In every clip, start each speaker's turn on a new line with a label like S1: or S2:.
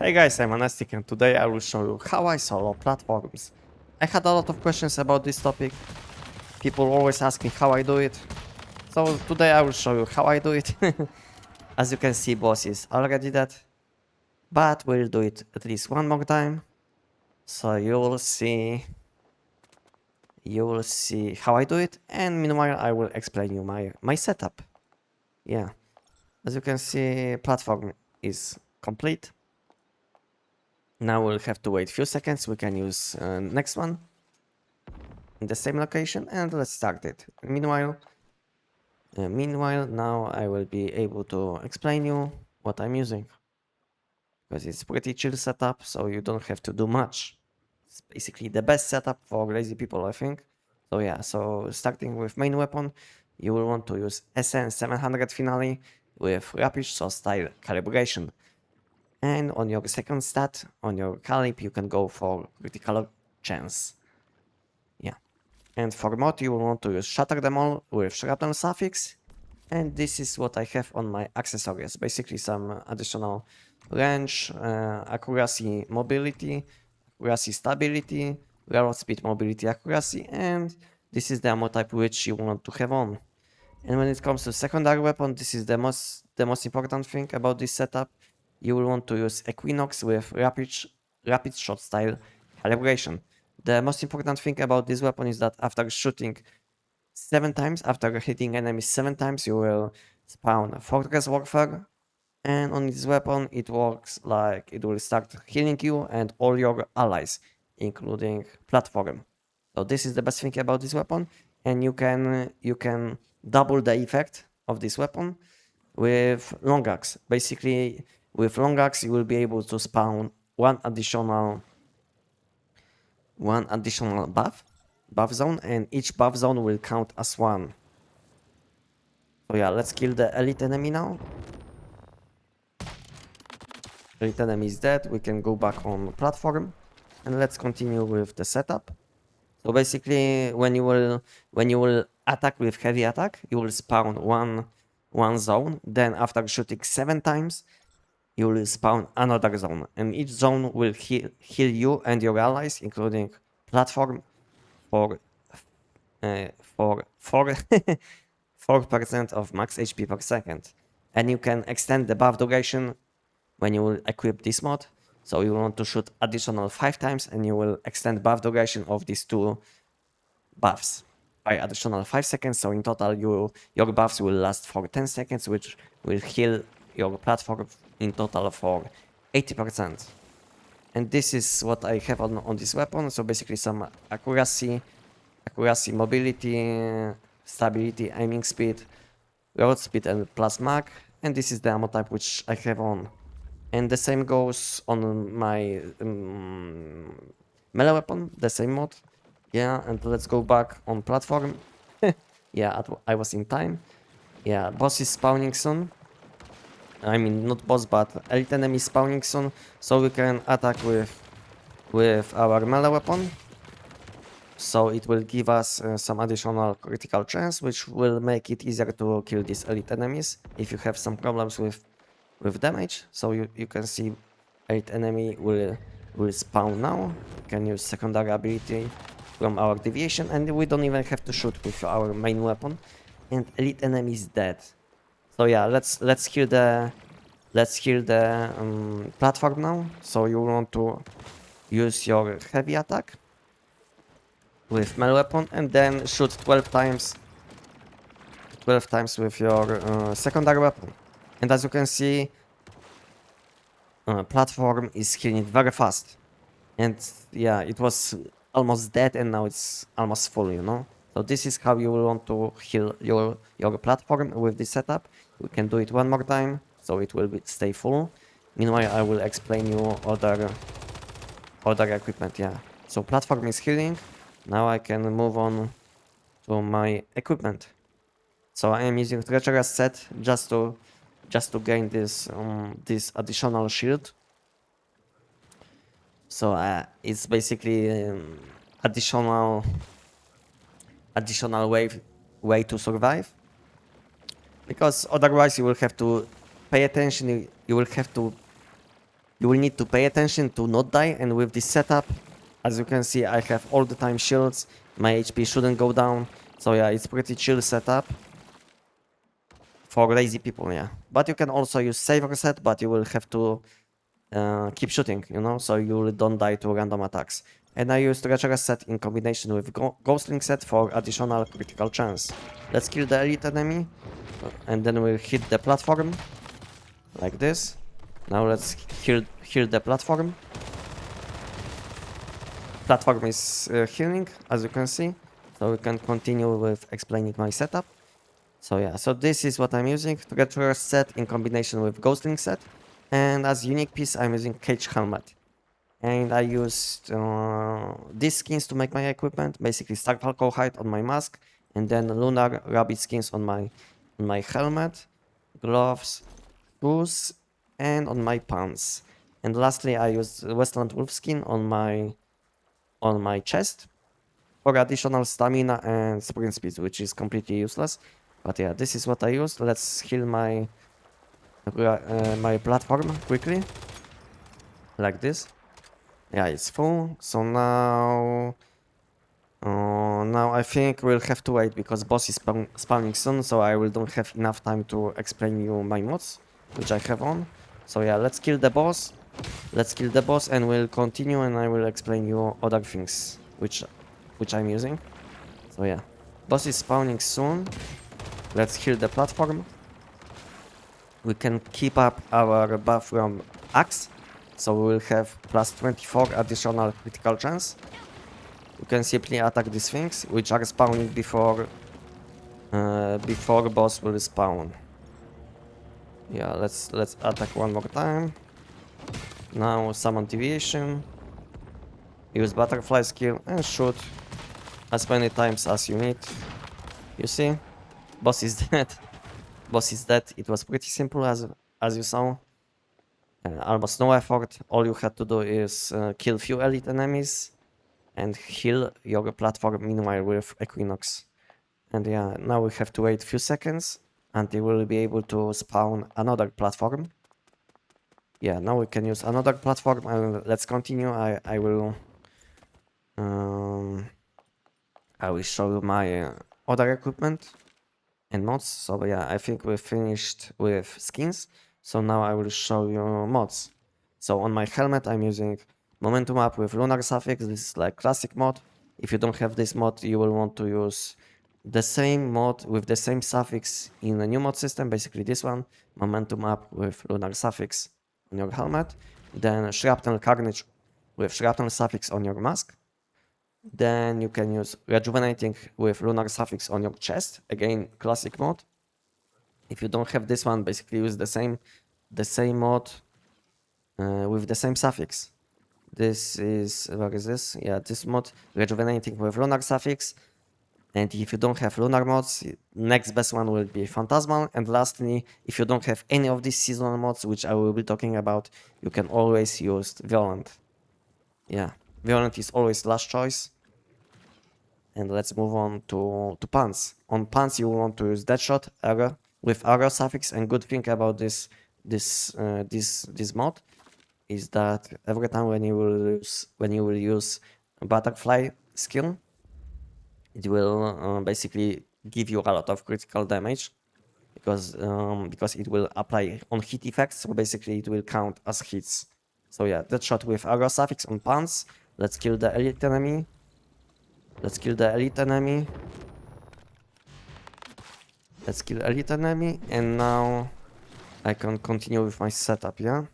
S1: Hey guys, I'm Anestic and today I will show you how I solo platforms. I had a lot of questions about this topic. People always ask me how I do it. So today I will show you how I do it. As you can see, boss is already dead. But we'll do it at least one more time. So you will see how I do it, and meanwhile I will explain you my setup. Yeah. As you can see, platform is complete. Now we'll have to wait a few seconds. We can use next one in the same location, and let's start it. Meanwhile, now I will be able to explain you what I'm using, because it's pretty chill setup, so you don't have to do much. It's basically the best setup for lazy people, I think. So yeah, so starting with main weapon, you will want to use SN700 Finale with rapid shot style calibration. And on your second stat, on your calib, you can go for critical chance. Yeah. And for mod, you will want to use shatter them all with shrapnel suffix. And this is what I have on my accessories. Basically some additional range, accuracy, mobility, accuracy, stability, reload speed, mobility, accuracy, and this is the ammo type which you want to have on. And when it comes to secondary weapon, this is the most important thing about this setup. You will want to use Equinox with rapid shot style calibration. The most important thing about this weapon is that after shooting 7 times, after hitting enemies 7 times, you will spawn Fortress Warfare. And on this weapon, it works like it will start healing you and all your allies, including platform. So this is the best thing about this weapon, and you can double the effect of this weapon with long axe. Basically, with long axe, you will be able to spawn one additional buff zone, and each buff zone will count as one. So yeah, let's kill the elite enemy now. Elite enemy is dead. We can go back on platform, and let's continue with the setup. So basically, when you will attack with heavy attack, you will spawn one zone. Then after shooting 7 times, you will spawn another zone, and each zone will heal you and your allies, including platform, for 4% of max HP per second. And you can extend the buff duration when you will equip this mod. So you want to shoot additional 5 times, and you will extend buff duration of these 2 buffs by additional 5 seconds. So in total, your buffs will last for 10 seconds, which will heal your platform in total for 80%. And this is what I have on this weapon. So basically some accuracy, mobility, stability, aiming speed, reload speed, and plus mag. And this is the ammo type which I have on. And the same goes on my melee weapon, the same mod. Yeah, and let's go back on platform. Yeah, I was in time. Yeah, boss is spawning soon. I mean, not boss, but elite enemy spawning soon. So we can attack with our melee weapon. So it will give us some additional critical chance, which will make it easier to kill these elite enemies if you have some problems with damage. So you can see elite enemy will spawn now. You can use secondary ability from our deviation, and we don't even have to shoot with our main weapon. And elite enemy is dead. So yeah, let's kill the platform now. So you want to use your heavy attack with melee weapon, and then shoot 12 times with your secondary weapon. And as you can see, platform is healing very fast. And yeah, it was almost dead, and now it's almost full, you know. So this is how you will want to heal your platform with this setup. We can do it one more time, so it will stay full. Meanwhile, I will explain you other equipment. Yeah. So platform is healing. Now I can move on to my equipment. So I am using treacherous set just to gain this additional shield. So it's basically additional way to survive, because otherwise you will have to pay attention. You will have to You will need to pay attention to not die, and with this setup, as you can see, I have all the time shields. My HP shouldn't go down. So yeah, it's pretty chill setup for lazy people, yeah. But you can also use save reset, but you will have to keep shooting, you know, so you don't die to random attacks. And I used Rage Reset in combination with Ghostling set for additional critical chance. Let's kill the elite enemy, and then we'll hit the platform, like this. Now let's heal the platform. Platform is healing, as you can see, so we can continue with explaining my setup. So yeah, so this is what I'm using, Treacherous set in combination with Ghostling set, and as unique piece I'm using Cage Helmet. And I used these skins to make my equipment, basically Starfalco hide on my mask, and then Lunar Rabbit skins on my helmet, gloves, shoes, and on my pants. And lastly, I used Westland Wolf skin on my chest for additional stamina and sprint speed, which is completely useless. But yeah, this is what I used. Let's heal my my platform quickly, like this. Yeah, it's full. So now I think we'll have to wait because boss is spawning soon, so I will don't have enough time to explain you my mods, which I have on. So yeah, let's kill the boss. Let's kill the boss and we'll continue and I will explain you other things which I'm using. So yeah, boss is spawning soon. Let's kill the platform. We can keep up our buff from axe, so we will have plus 24 additional critical chance. You can simply attack these things, which are spawning before boss will spawn. Yeah, let's attack one more time. Now summon deviation. Use butterfly skill and shoot as many times as you need. You see, boss is dead. Boss is dead. It was pretty simple as you saw. Almost no effort. All you had to do is kill few elite enemies and heal your platform meanwhile with Equinox. And yeah, now we have to wait a few seconds until we'll be able to spawn another platform. Yeah, now we can use another platform and let's continue. I will show you my other equipment and mods. So yeah, I think we finished with skins. So now I will show you mods. So on my helmet I'm using Momentum Up with Lunar Suffix. This is like classic mod. If you don't have this mod, you will want to use the same mod with the same suffix in a new mod system, basically this one, Momentum Up with Lunar Suffix on your helmet. Then Shrapnel Carnage with Shrapnel Suffix on your mask. Then you can use Rejuvenating with Lunar Suffix on your chest, again classic mod. If you don't have this one, basically use the same mod with the same suffix. This is, where is this? Yeah, this mod, Rejuvenating with Lunar Suffix. And if you don't have lunar mods, next best one will be Phantasmal. And lastly, if you don't have any of these seasonal mods, which I will be talking about, you can always use Violent. Yeah, Violent is always last choice. And let's move on to Pants. On Pants, you want to use Deadshot Arrow with Arrow suffix. And good thing about this mod is that every time when you will use Butterfly skill, it will basically give you a lot of critical damage because it will apply on hit effects. So basically, it will count as hits. So yeah, that shot with arrow suffix on pants. Let's kill the elite enemy. Let's kill elite enemy, and now I can continue with my setup. Yeah,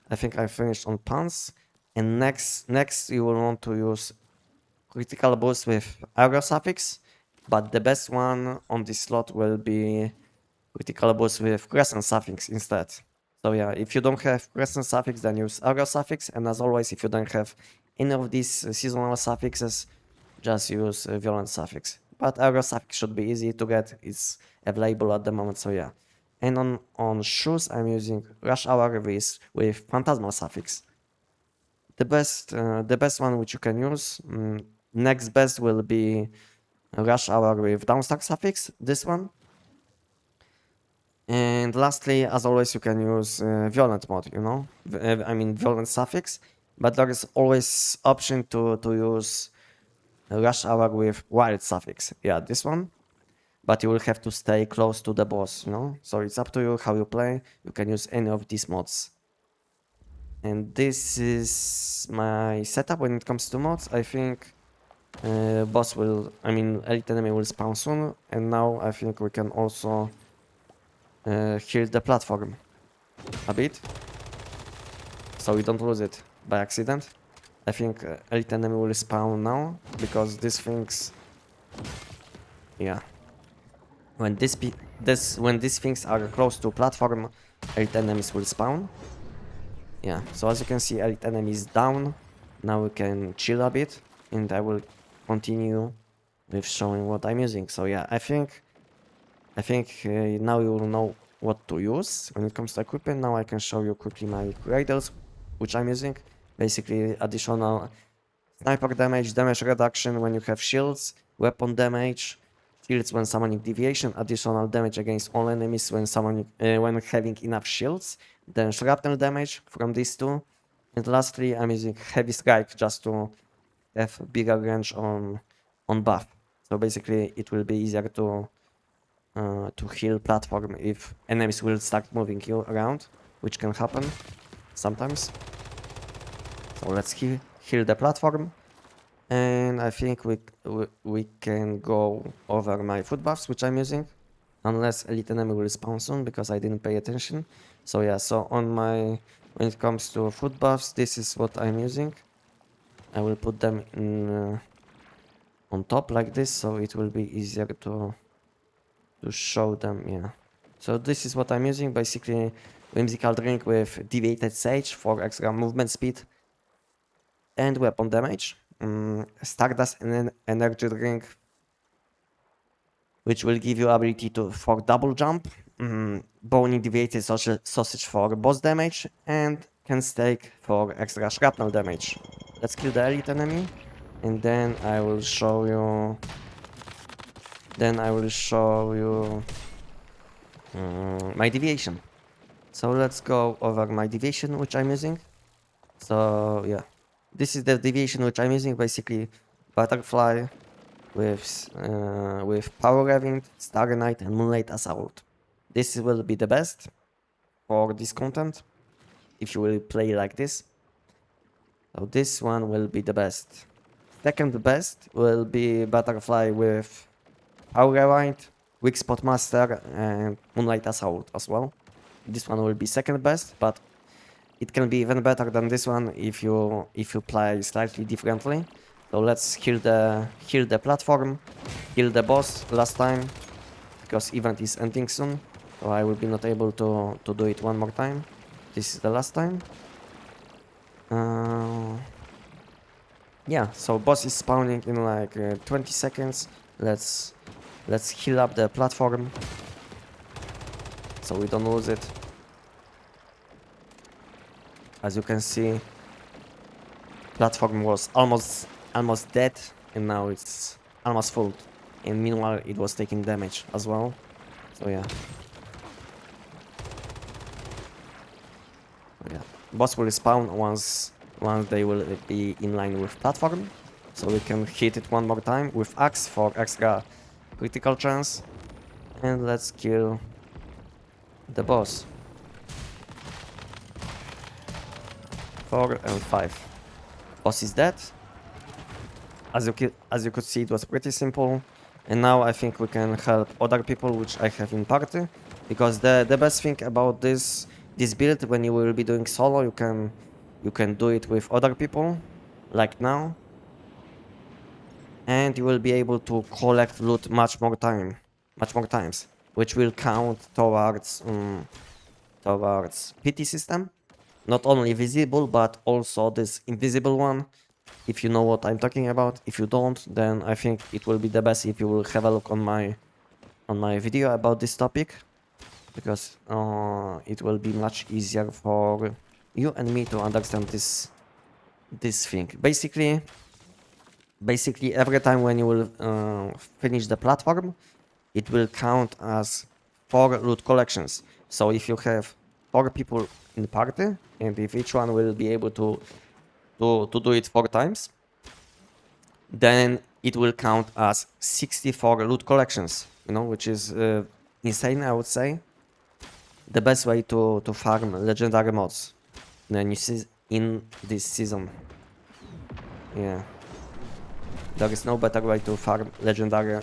S1: I think I finished on pants, and next you will want to use critical boost with arrow suffix, but the best one on this slot will be critical boost with crescent suffix instead. So yeah, if you don't have crescent suffix, then use arrow suffix, and as always, if you don't have any of these seasonal suffixes, just use violent suffix. But arrow suffix should be easy to get, it's available at the moment, so yeah. And on shoes, I'm using Rush Hour with Phantasmal suffix. The best one which you can use, next best will be Rush Hour with Downstar suffix, this one. And lastly, as always, you can use violent mode, you know, I mean violent suffix, but there is always option to use rush hour with wild suffix. Yeah, this one. But you will have to stay close to the boss, you know? So it's up to you how you play. You can use any of these mods. And this is my setup when it comes to mods. I think elite enemy will spawn soon. And now I think we can also heal the platform a bit. So we don't lose it by accident. I think elite enemy will spawn now because these things, yeah. When when these things are close to platform, elite enemies will spawn. Yeah, so as you can see, elite enemy is down. Now we can chill a bit, and I will continue with showing what I'm using. So yeah, I think now you will know what to use when it comes to equipment. Now I can show you quickly my creators, which I'm using. Basically, additional sniper damage, damage reduction when you have shields, weapon damage, shields when summoning deviation, additional damage against all enemies when when having enough shields, then shrapnel damage from these two, and lastly I'm using heavy strike just to have bigger range on buff. So basically it will be easier to heal platform if enemies will start moving you around, which can happen sometimes. So let's heal the platform. And I think we can go over my food buffs, which I'm using, unless elite enemy will spawn soon because I didn't pay attention. So yeah, so when it comes to food buffs, this is what I'm using. I will put them in on top like this, so it will be easier to show them. Yeah. So this is what I'm using, basically whimsical drink with deviated sage for extra movement speed and weapon damage. Stardust and an energy drink, which will give you ability for double jump, bony deviated sausage for boss damage, and can steak for extra shrapnel damage. Let's kill the elite enemy, and then I will show you. My deviation. So let's go over my deviation, which I'm using. So yeah, this is the deviation which I'm using. Basically, butterfly with Power Revenant, Starry Night, and Moonlight Assault. This will be the best for this content if you will play like this. So this one will be the best. Second best will be Butterfly with Power Revenant, Weak Spot Master, and Moonlight Assault as well. This one will be second best, but it can be even better than this one if you play slightly differently. So let's heal the platform, kill the boss last time, because event is ending soon. So I will be not able to do it one more time. This is the last time. Yeah, so boss is spawning in like 20 seconds. Let's heal up the platform so we don't lose it. As you can see, platform was almost dead, and now it's almost full. And meanwhile, it was taking damage as well. So yeah. Boss will spawn once they will be in line with platform. So we can hit it one more time with axe for extra critical chance. And let's kill the boss. 4 and 5. Boss is dead. As you could see, it was pretty simple. And now I think we can help other people which I have in party. Because the best thing about this build, when you will be doing solo, you can do it with other people, like now. And you will be able to collect loot much more times, which will count towards PT system. Not only visible, but also this invisible one, if you know what I'm talking about. If you don't, then I think it will be the best if you will have a look on my video about this topic, because it will be much easier for you and me to understand this thing. Basically every time when you will finish the platform, it will count as 4 loot collections. So if you have 4 people in the party, and if each one will be able to do it 4 times, then it will count as 64 loot collections, you know, which is insane, I would say. The best way to farm legendary mods in this season. Yeah. There is no better way to farm legendary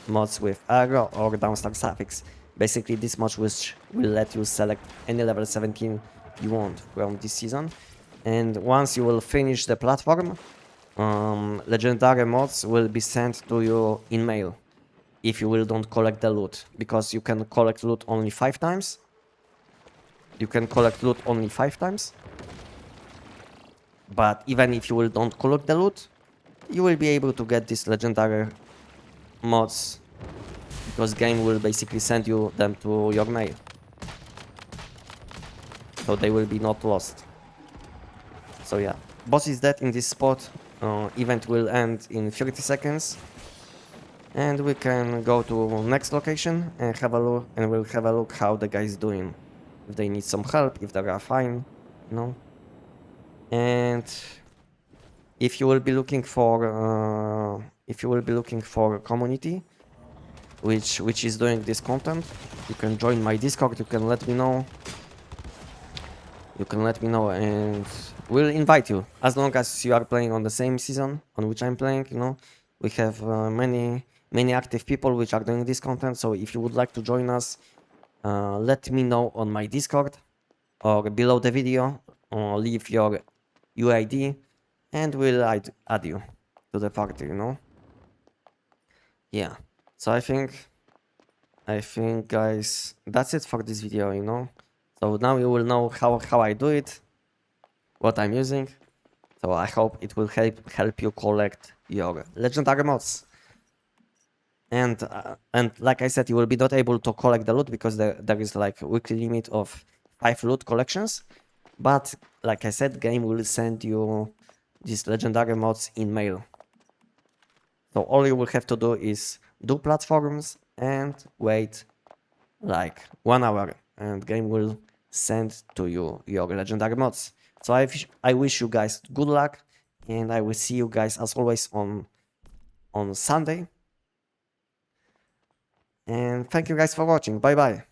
S1: mods with aggro or downstar suffix. Basically this mod which will let you select any level 17 you want from this season. And once you will finish the platform, legendary mods will be sent to you in mail if you will don't collect the loot, because you can collect loot only 5 times. You can collect loot only 5 times. But even if you will don't collect the loot, you will be able to get these legendary mods, because game will basically send you them to your mail. So they will be not lost. So yeah, boss is dead in this spot. Event will end in 30 seconds. And we can go to next location and have a look, and we'll have a look how the guy's doing. If they need some help, if they are fine, you know. And if you will be looking for community which is doing this content, you can join my Discord. You can let me know. And we'll invite you, as long as you are playing on the same season on which I'm playing, you know. We have many active people which are doing this content, so if you would like to join us, let me know on my Discord or below the video, or leave your UID and we'll add you to the party, you know. Yeah, so I think guys, that's it for this video, you know. So now you will know how I do it, what I'm using. So I hope it will help you collect your legendary mods. And like I said, you will be not able to collect the loot because there is like a weekly limit of 5 loot collections. But like I said, game will send you these legendary mods in mail. So all you will have to do is do platforms and wait like 1 hour, and game will send to you your legendary mods. So I wish you guys good luck, and I will see you guys as always on Sunday. And thank you guys for watching. Bye bye.